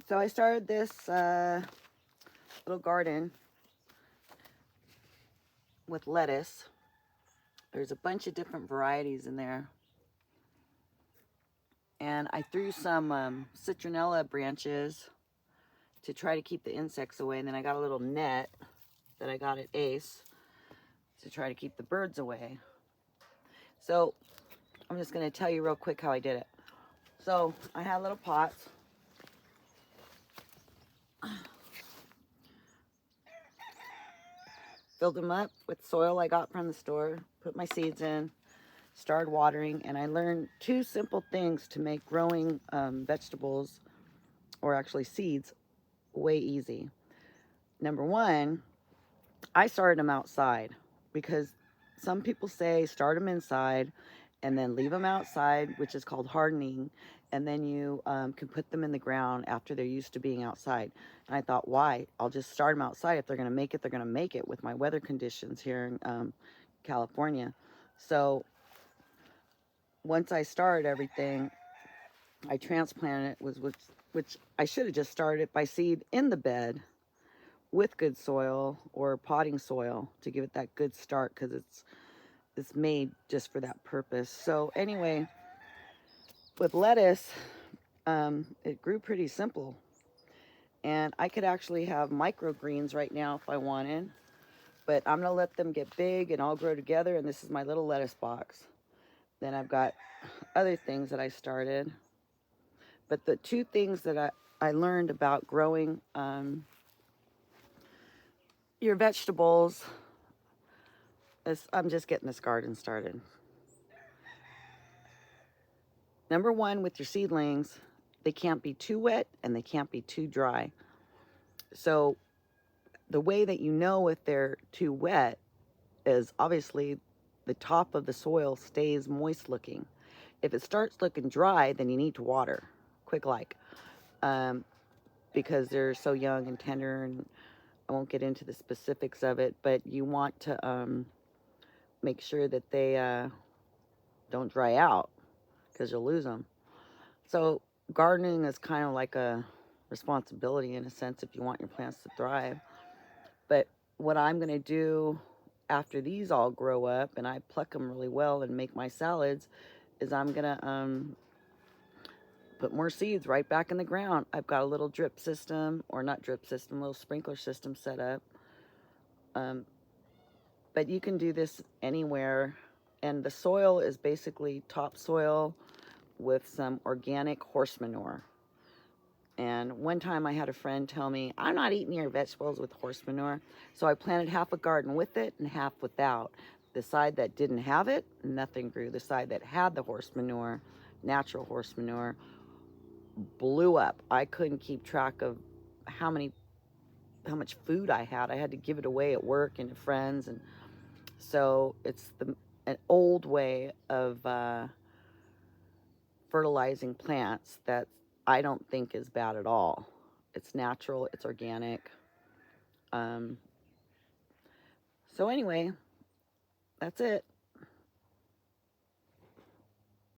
So I started this little garden with lettuce. There's a bunch of different varieties in there. And I threw some citronella branches to try to keep the insects away. And then I got a little net that I got at Ace to try to keep the birds away. So I'm just going to tell you real quick how I did it. So I had little pots. Filled them up with soil I got from the store, put my seeds in, started watering, and I learned two simple things to make growing vegetables, or actually seeds, way easy. Number one, I started them outside because some people say start them inside and then leave them outside, which is called hardening, and then you can put them in the ground after they're used to being outside. And I thought, why? I'll just start them outside. If they're going to make it, they're going to make it with my weather conditions here in California. So once I started everything, I transplanted it, which I should have just started by seed in the bed with good soil or potting soil to give it that good start, because it's made just for that purpose. So anyway, with lettuce, it grew pretty simple, and I could actually have microgreens right now if I wanted, but I'm gonna let them get big and all grow together. And this is my little lettuce box. Then I've got other things that I started, but the two things that I learned about growing your vegetables is, I'm just getting this garden started. Number one, with your seedlings, they can't be too wet and they can't be too dry. So the way that you know if they're too wet is obviously the top of the soil stays moist looking. If it starts looking dry, then you need to water, quick like, because they're so young and tender, and I won't get into the specifics of it, but you want to make sure that they don't dry out, because you'll lose them. So gardening is kind of like a responsibility in a sense if you want your plants to thrive. But what I'm going to do after these all grow up and I pluck them really well and make my salads is I'm going to put more seeds right back in the ground. I've got a little drip system, or not drip system, little sprinkler system set up. But you can do this anywhere. And the soil is basically topsoil with some organic horse manure. And one time I had a friend tell me, I'm not eating your vegetables with horse manure. So I planted half a garden with it and half without. The side that didn't have it, nothing grew. The side that had the horse manure, natural horse manure, blew up. I couldn't keep track of how much food I had. I had to give it away at work and to friends. And so it's an old way of fertilizing plants that I don't think is bad at all. It's natural, it's organic. So anyway, that's it.